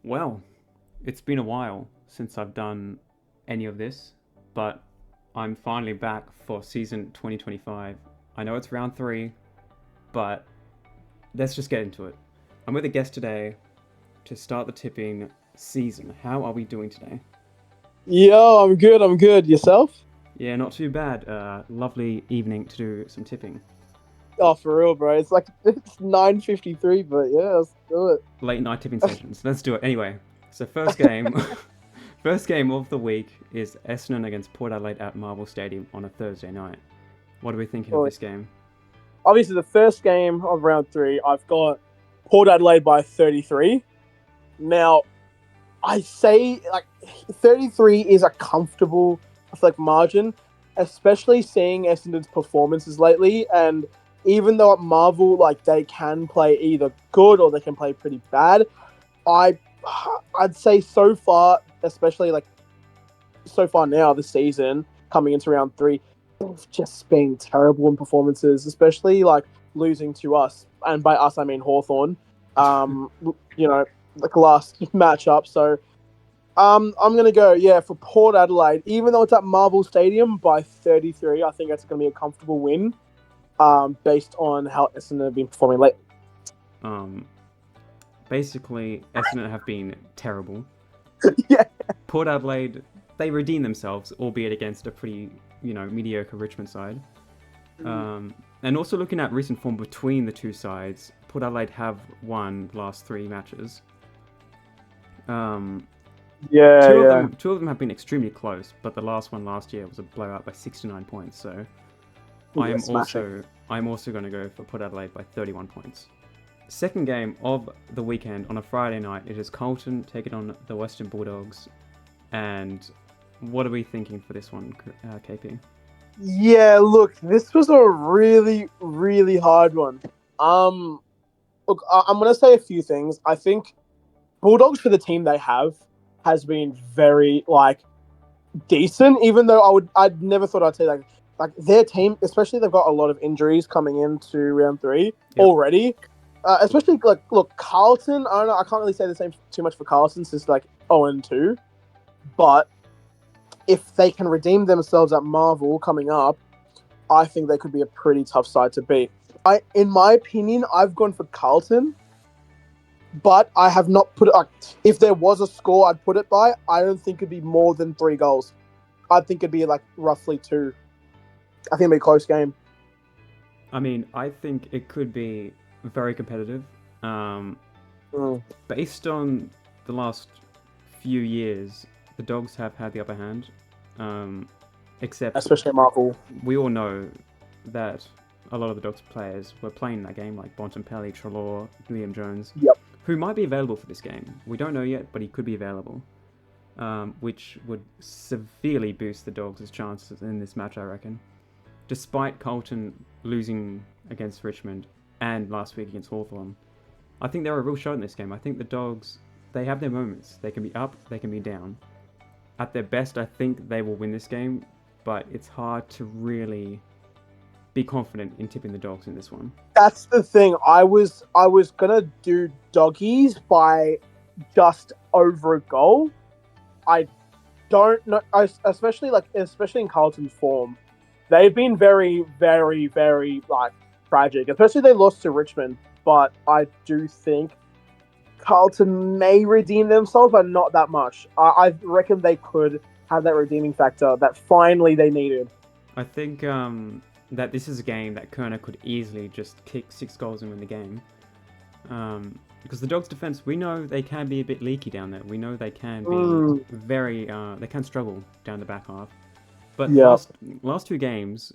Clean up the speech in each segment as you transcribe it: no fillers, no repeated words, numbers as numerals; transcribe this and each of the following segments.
Well, it's been a while since I've done any of this, but I'm finally back for season 2025. I know it's round three, but let's just get into it. I'm with a guest today to start the tipping season. How are we doing today? Yo, I'm good. I'm good. Yourself? Yeah, not too bad. Lovely evening to do some tipping. Oh, for real, bro. It's like it's 9:53, but yeah, let's do Late night tipping it. sessions. Let's do it. Anyway, so first game, first game of the week is Essendon against Port Adelaide at Marvel Stadium on a Thursday night. What are we thinking of Well, this game? obviously, the first game of round three, I've got Port Adelaide by 33. Now, I say like 33 is a comfortable, I feel like, margin, especially seeing Essendon's performances lately. And even though at Marvel, like they can play either good or they can play pretty bad, I I'd say so far, especially like so far now this season, coming into round three, they've just been terrible in performances, especially like losing to us, and by us I mean Hawthorn. You know, like last matchup. So I'm gonna go for Port Adelaide, even though it's at Marvel Stadium by 33. I think that's gonna be a comfortable win. Based on how Essendon have been performing lately. Um, Basically, Essendon have been terrible. Yeah. Port Adelaide, they redeem themselves, albeit against a pretty, mediocre Richmond side. And also looking at recent form between the two sides, Port Adelaide have won the last three matches. Um, Yeah, two of yeah. them, two of them have been extremely close, but the last one last year was a blowout by 69 points. So I Yeah, am smashing. also, I'm also going to go for Port Adelaide by 31 points. Second game of the weekend on a Friday night, it is Carlton taking on the Western Bulldogs. And what are we thinking for this one, KP? Yeah, look, this was a really, really hard one. Um, Look, I'm gonna say a few things. I think Bulldogs for the team they have has been very like decent. Even though I'd never thought I'd say like their team, especially they've got a lot of injuries coming into round three Yep. already. Especially like look, Carlton. I don't know. I can't really say the same too much for Carlton since like 0-2, but if they can redeem themselves at Marvel coming up, I think they could be a pretty tough side to beat. In my opinion, I've gone for Carlton, but I have not put it. Like, if there was a score, I'd put it by. I don't think it'd be more than 3 goals. I think it'd be like roughly two. I think it'd be a close game. I mean, I think it could be very competitive. Um, Mm. Based on the last few years, the Dogs have had the upper hand. Um, Except Especially Marvel. we all know that a lot of the Dogs players were playing that game, like Bontempelli, Trelaw, Liam Jones, Yep. who might be available for this game. We don't know yet, but he could be available, which would severely boost the Dogs' chances in this match, I reckon. Despite Carlton losing against Richmond and last week against Hawthorn, I think they're a real shot in this game. I think the Dogs, they have their moments. They can be up, they can be down. At their best, I think they will win this game, but it's hard to really be confident in tipping the Dogs in this one. That's the thing. I was gonna do doggies by just over a goal. I don't know, especially in Carlton's form. They've been very, very, very like tragic. Especially they lost to Richmond, but I do think Carlton may redeem themselves, but not that much. I reckon they could have that redeeming factor that finally they needed. I think that this is a game that Kerner could easily just kick 6 goals and win the game. Because the Dogs' defense, we know they can be a bit leaky down there. We know they can be Mm, they can struggle down the back half. But yeah. last two games,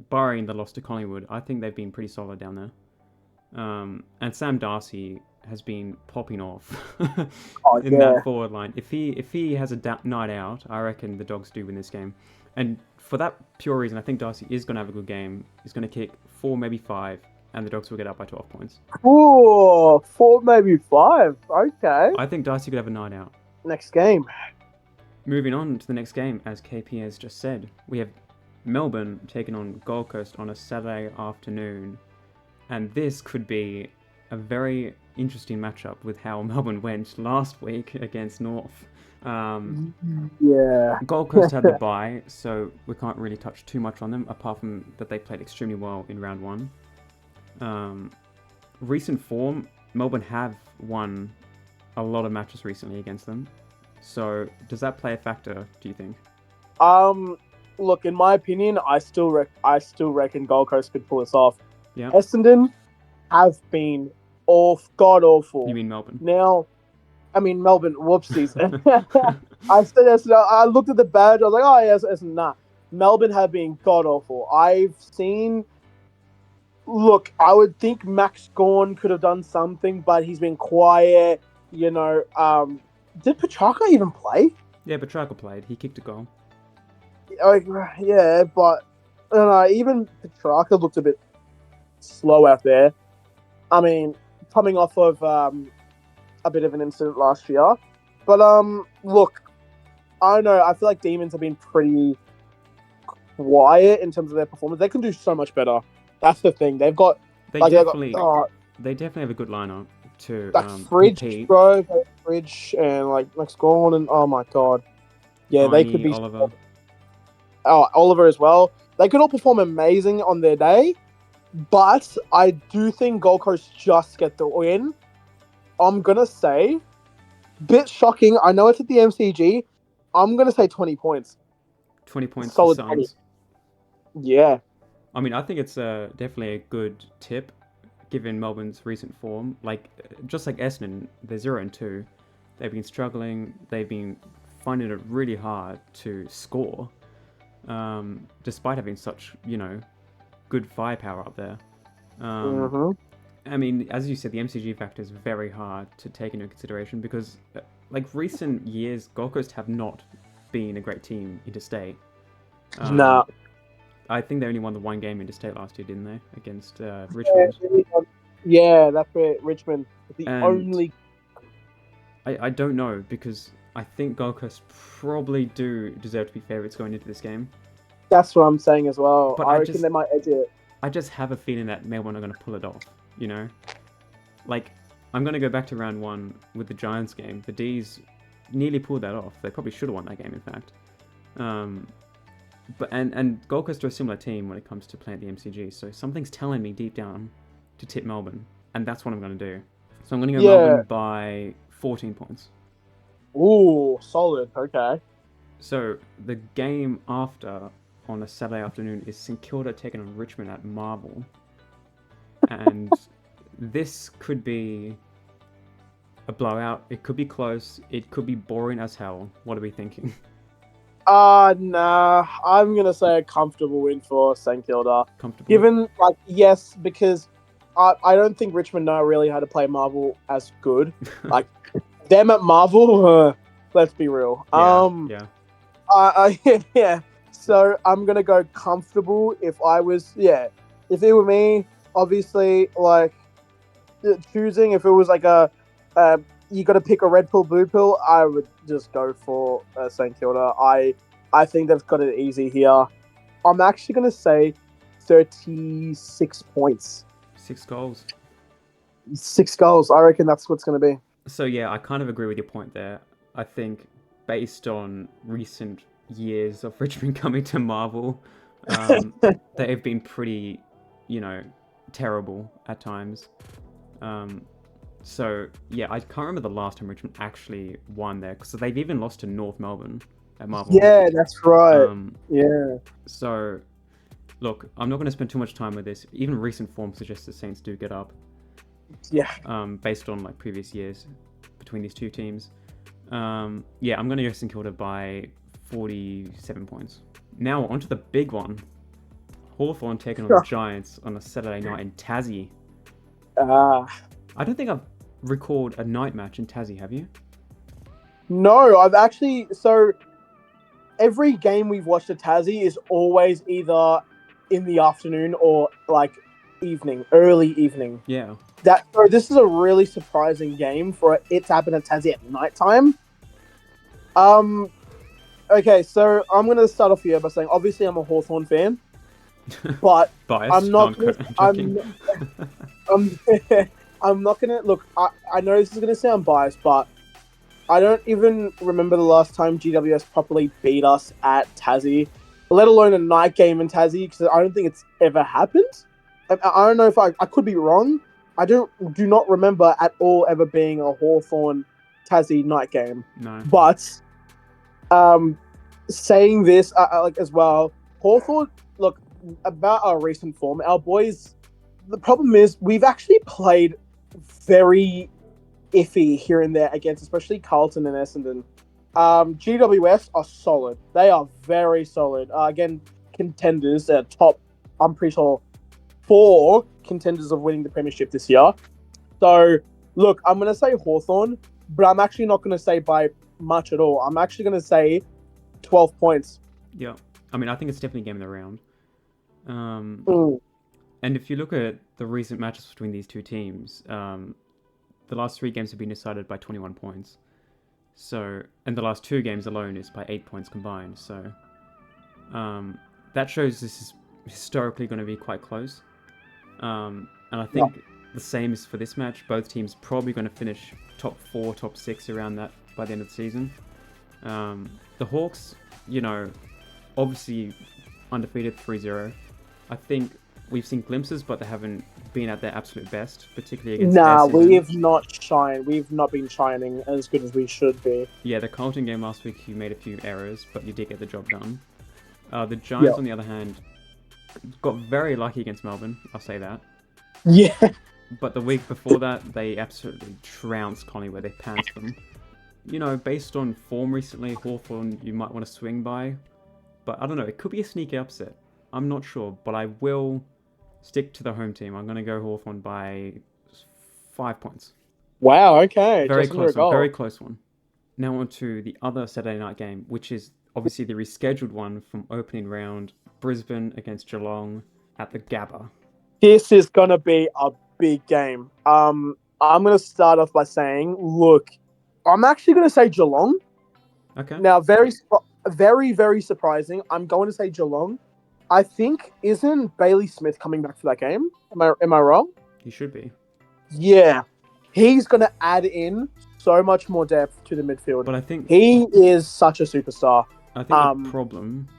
barring the loss to Collingwood, I think they've been pretty solid down there. And Sam Darcy has been popping off Oh in that yeah. forward line. If he has a night out, I reckon the Dogs do win this game. And for that pure reason, I think Darcy is going to have a good game. He's going to kick four, maybe five, and the Dogs will get up by 12 points. Ooh, four, maybe five. Okay. I think Darcy could have a night out. Next game. Moving on to the next game, as KP has just said, we have Melbourne taking on Gold Coast on a Saturday afternoon, and this could be a very interesting matchup with how Melbourne went last week against North. Yeah. Gold Coast had the bye, so we can't really touch too much on them, apart from that they played extremely well in round one. Recent form, Melbourne have won a lot of matches recently against them. So does that play a factor, do you think? Look, in my opinion, I still reckon Gold Coast could pull this off. Yeah. Essendon have been god awful. You mean Melbourne? Now, I mean Melbourne. Whoopsies. I said Essendon. I looked at the badge. I was like, oh yes, Essendon. Nah, Melbourne have been god awful. I've seen. Look, I would think Max Gawn could have done something, but he's been quiet. You know, did Petrarca even play? Yeah, Petrarca played. He kicked a goal. Yeah, but I don't know, even Petrarca looked a bit slow out there. I mean, coming off of a bit of an incident last year. But look, I don't know. I feel like Demons have been pretty quiet in terms of their performance. They can do so much better. That's the thing. They've got They like definitely have a good lineup to Fridge, compete. bro, Fridge, and like Max Gorn, and oh my god, yeah, they could be. Oliver. Oh, Oliver as well. They could all perform amazing on their day, but I do think Gold Coast just get the win. I'm gonna say, bit shocking. I know it's at the MCG. I'm gonna say 20 points. 20 points Solid for Signs. Yeah. I mean, I think it's definitely a good tip, given Melbourne's recent form. Like, just like Essendon, they're 0-2. They've been struggling. They've been finding it really hard to score, despite having such, good firepower up there. I mean, as you said, the MCG factor is very hard to take into consideration because, like, recent years, Gold Coast have not been a great team interstate. Nah. I think they only won the one game interstate last year, didn't they? Against Richmond. Yeah, that's where Richmond is the only. I don't know, because I think Gold Coast probably do deserve to be favourites going into this game. That's what I'm saying as well. But I reckon they might edge it. I just have a feeling that Melbourne are going to pull it off, Like, I'm going to go back to round one with the Giants game. The D's nearly pulled that off. They probably should have won that game, in fact. But Gold Coast are a similar team when it comes to playing at the MCG, so something's telling me deep down to tip Melbourne, and that's what I'm going to do. So I'm going to go Melbourne by 14 points. Ooh, solid. Okay. So the game after, on a Saturday afternoon, is St Kilda taking on Richmond at Marvel. And this could be a blowout. It could be close. It could be boring as hell. What are we thinking? Nah. I'm gonna say a comfortable win for St Kilda. Comfortable. Given, yes, because I don't think Richmond know really how to play Marvel as good. Like, them at Marvel, let's be real. Yeah. Yeah. So I'm gonna go comfortable. If it were me, obviously, like, choosing, if it was like you got to pick a red pill, blue pill, I would just go for St Kilda. I think they've got it easy here. I'm actually gonna say 36 points. 6 goals. 6 goals. I reckon that's what's gonna be. So yeah, I kind of agree with your point there. I think based on recent years of Richmond coming to Marvel, they have been pretty, terrible at times. So yeah, I can't remember the last time Richmond actually won there, because they've even lost to North Melbourne at Marvel. Yeah, that's right. Yeah. So look, I'm not going to spend too much time with this. Even recent form suggests the Saints do get up. Yeah. Based on like previous years between these two teams. Yeah, I'm going to go St Kilda by 47 points. Now onto the big one. Hawthorn taking on the Giants on a Saturday night in Tassie. I don't think I've recorded a night match in Tassie, have you? No, I've actually... So, every game we've watched at Tassie is always either in the afternoon or, like, early evening. Yeah. So this is a really surprising game for it to happen at Tassie at nighttime. Okay, so I'm going to start off here by saying, obviously I'm a Hawthorn fan, but biased. I'm not... I'm not gonna look. I know this is gonna sound biased, but I don't even remember the last time GWS properly beat us at Tassie, let alone a night game in Tassie, because I don't think it's ever happened. I don't know if I could be wrong. I do not remember at all ever being a Hawthorn Tassie night game. No. But saying this like as well, Hawthorn, look, about our recent form, our boys. The problem is we've actually played very iffy here and there against, especially Carlton and Essendon. GWS are solid. They are very solid. Again, contenders. They're top. I'm pretty sure 4 contenders of winning the premiership this year. So, look, I'm gonna say Hawthorn, but I'm actually not gonna say by much at all. I'm actually gonna say 12 points. Yeah. I mean, I think it's definitely game of the round. Mm. And if you look at the recent matches between these two teams, the last 3 games have been decided by 21 points. So, and the last 2 games alone is by 8 points combined. So, that shows this is historically going to be quite close. And I think the same is for this match. Both teams probably going to finish top 4, top 6 around that by the end of the season. The Hawks, obviously undefeated 3-0. I think we've seen glimpses, but they haven't been at their absolute best, particularly against Essendon. We have not shined. We've not been shining as good as we should be. Yeah, the Carlton game last week, you made a few errors, but you did get the job done. The Giants, on the other hand, got very lucky against Melbourne. I'll say that. Yeah. But the week before that, they absolutely trounced Collingwood. They pounced them. Based on form recently, Hawthorn you might want to swing by. But I don't know. It could be a sneaky upset. I'm not sure, but I will stick to the home team. I'm going to go Hawthorn by 5 points. Wow, okay. Very close one. Very close one. Now on to the other Saturday night game, which is obviously the rescheduled one from opening round. Brisbane against Geelong at the Gabba. This is going to be a big game. I'm going to start off by saying, look, I'm actually going to say Geelong. Okay. Now, very, very surprising. I'm going to say Geelong. I think, isn't Bailey Smith coming back for that game? Am I wrong? He should be. Yeah. He's going to add in so much more depth to the midfield. But I think he is such a superstar. I think the problem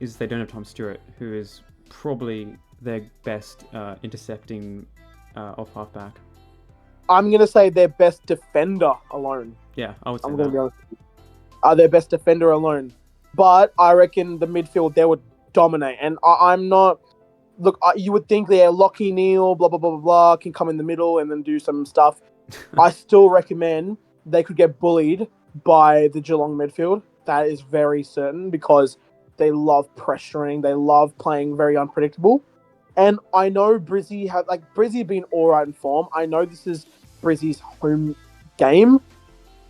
is they don't have Tom Stewart, who is probably their best intercepting off halfback. I'm going to say their best defender alone. Yeah, I would say I'm going to be honest. Their best defender alone. But I reckon the midfield, they would dominate. And I'm not... Look, you would think they're Lockie Neal, blah, blah, blah, blah, blah, can come in the middle and then do some stuff. I still recommend they could get bullied by the Geelong midfield. That is very certain because they love pressuring. They love playing very unpredictable. And I know Brizzy have been all right in form. I know this is Brizzy's home game.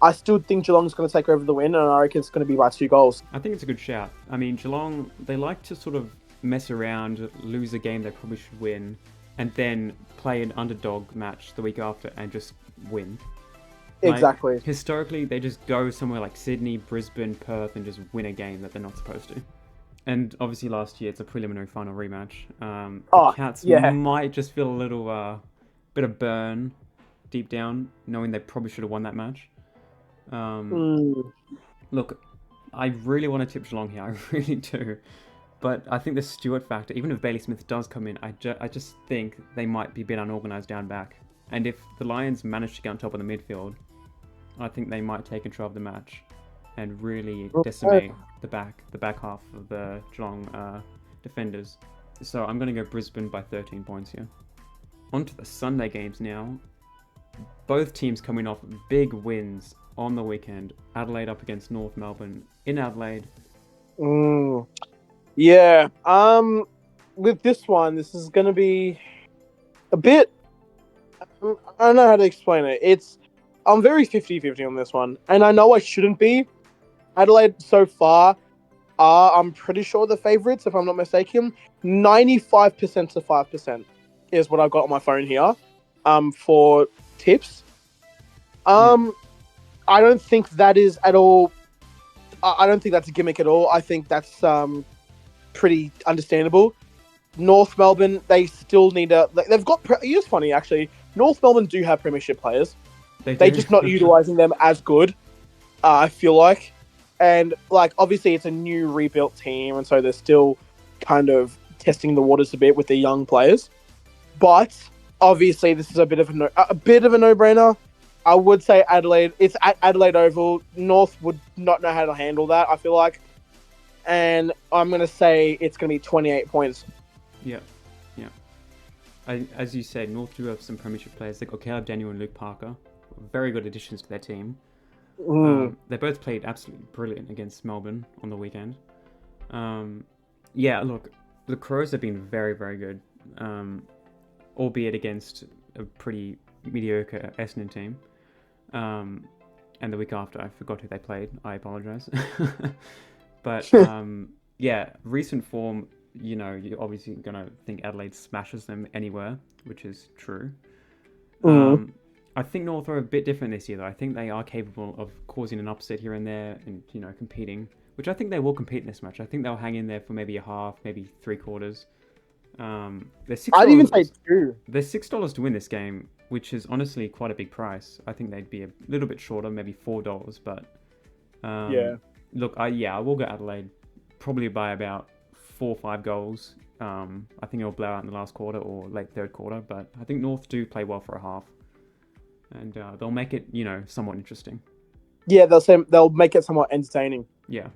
I still think Geelong's going to take over the win, and I reckon it's going to be by 2 goals. I think it's a good shout. I mean, Geelong, they like to sort of mess around, lose a game they probably should win, and then play an underdog match the week after and just win. Exactly. Historically, they just go somewhere like Sydney, Brisbane, Perth, and just win a game that they're not supposed to. And obviously last year, it's a preliminary final rematch. The Cats might just feel a little bit of burn deep down, knowing they probably should have won that match. Look, I really want to tip Geelong here. I really do. But I think the Stewart factor, even if Bailey Smith does come in, I just think they might be a bit unorganised down back. And if the Lions manage to get on top of the midfield, I think they might take control of the match and really decimate the back half of the Geelong defenders. So I'm going to go Brisbane by 13 points here. On to the Sunday games now. Both teams coming off big wins on the weekend. Adelaide up against North Melbourne in Adelaide. Yeah. With this one, this is going to be a bit... I don't know how to explain it. I'm very 50-50 on this one. And I know I shouldn't be. Adelaide so far I'm pretty sure the favourites, if I'm not mistaken. 95% to 5% is what I've got on my phone here for tips. I don't think that is at all... I don't think that's a gimmick at all. I think that's pretty understandable. North Melbourne, they still need a... They've got... It's funny, actually. North Melbourne do have premiership players. They They're do. just not utilising them as good, I feel like. And, like, obviously it's a new rebuilt team, and so they're still kind of testing the waters a bit with their young players. But, obviously, this is a bit of a no-brainer. I would say Adelaide. It's at Adelaide Oval. North would not know how to handle that, I feel like. And I'm going to say it's going to be 28 points. Yeah. As you said, North do have some premiership players. They've got Caleb Daniel and Luke Parker. Very good additions to their team. They both played absolutely brilliant against Melbourne on the weekend. Look, the Crows have been very, very good, albeit against a pretty mediocre Essendon team. And the week after, I forgot who they played. I apologise. But recent form, you're obviously going to think Adelaide smashes them anywhere, which is true. I think North are a bit different this year, though. I think they are capable of causing an upset here and there and, competing, which I think they will compete in this match. I think they'll hang in there for maybe a half, maybe 3/4. They're $6. I'd even say 2. They're $6 to win this game, which is honestly quite a big price. I think they'd be a little bit shorter, maybe $4, but look, I will go Adelaide probably by about 4 or 5 goals. I think it'll blow out in the last quarter or late third quarter, but I think North do play well for a half, and they'll make it, somewhat interesting. Yeah, they'll make it somewhat entertaining. Yeah,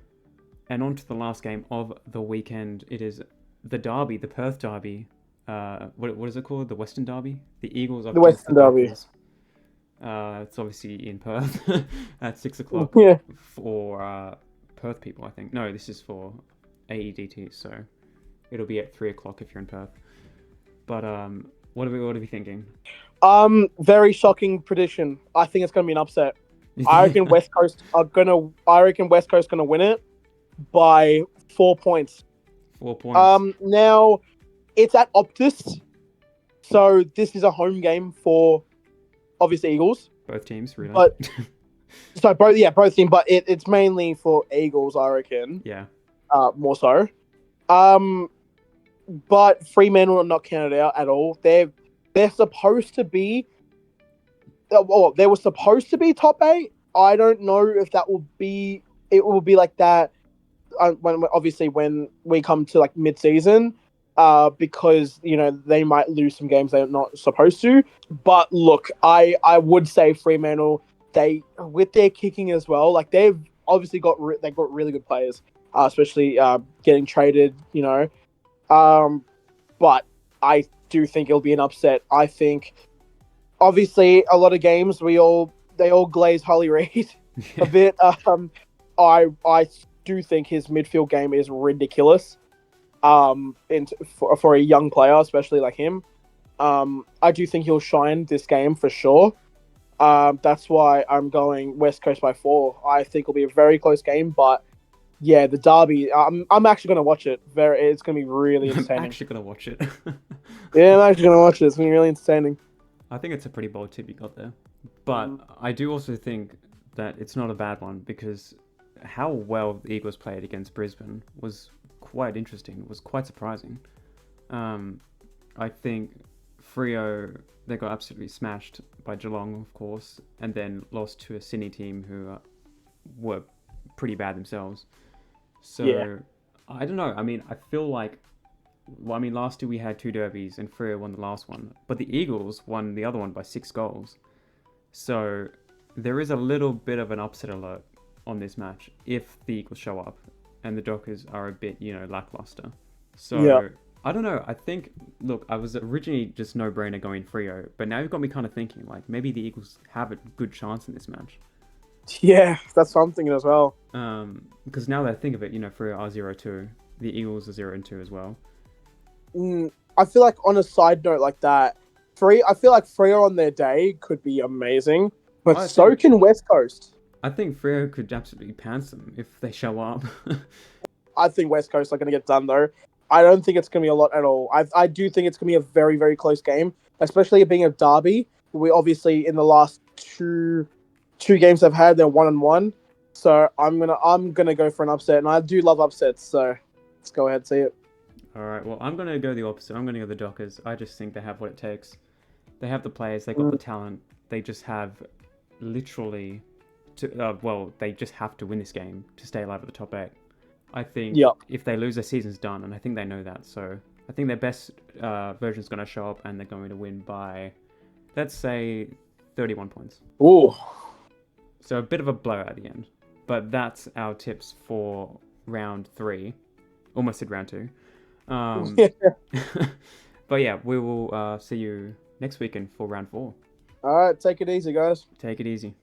and on to the last game of the weekend. It is the Derby, the Perth Derby. What is it called? The Western Derby. The Eagles up The against Western the Derby. Dockers. It's obviously in Perth at 6 o'clock. Yeah. For Perth people, I think. No, this is for AEDT, so it'll be at 3 o'clock if you're in Perth. But what are we thinking? Very shocking prediction. I think it's gonna be an upset. I reckon West Coast gonna win it by 4 points. 4 points. Now it's at Optus, so this is a home game for obviously Eagles. Both teams, really. But so both teams, but it's mainly for Eagles, I reckon. Yeah. More so. But Fremantle are not counted out at all. They're supposed to be. Well, they were supposed to be top 8. I don't know if that will be. It will be like that. When we come to like mid-season, because they might lose some games they're not supposed to. But look, I would say Fremantle, they with their kicking as well, like they've obviously got really good players, especially getting traded. But I do think it'll be an upset. I think obviously a lot of games they all glaze Holly Reid a bit. I do think his midfield game is ridiculous. For a young player, especially like him, I do think he'll shine this game for sure. That's why I'm going West Coast by 4. I think it'll be a very close game, but yeah, the Derby. I'm actually going to watch it. It's going to be really entertaining. I'm actually going to watch it. Yeah, I'm actually going to watch it. It's going to be really entertaining. I think it's a pretty bold tip you got there, but I do also think that it's not a bad one because how well the Eagles played against Brisbane was quite interesting. It was quite surprising. I think Freo, they got absolutely smashed by Geelong, of course, and then lost to a Sydney team who were pretty bad themselves. So, yeah. I don't know. I mean, I feel like, last year we had 2 derbies and Freo won the last one, but the Eagles won the other one by 6 goals. So, there is a little bit of an upset alert on this match if the Eagles show up and the Dockers are a bit, lackluster. So, yeah. I don't know. I think, look, I was originally just no-brainer going Freo, but now you've got me kind of thinking, like, maybe the Eagles have a good chance in this match. Yeah, that's what I'm thinking as well. Because now that I think of it, Freo are 0-2. The Eagles are 0-2 as well. I feel like on a side note like that, I feel like Freo on their day could be amazing, but so can West Coast. I think Freo could absolutely pants them if they show up. I think West Coast are going to get done, though. I don't think it's going to be a lot at all. I do think it's going to be a very, very close game, especially it being a derby. We obviously, in the last two games they've had, they're 1-1. So I'm gonna go for an upset, and I do love upsets. So let's go ahead and see it. All right. Well, I'm gonna go the opposite. I'm gonna go the Dockers. I just think they have what it takes. They have the players, they got the talent. They just have literally they just have to win this game to stay alive at the top 8. I think Yeah. if they lose, their season's done, and I think they know that. So I think their best version's going to show up, and they're going to win by, let's say, 31 points. Ooh. So a bit of a blowout at the end. But that's our tips for round 3. Almost said round 2. But yeah, we will see you next weekend for round 4. All right, take it easy, guys. Take it easy.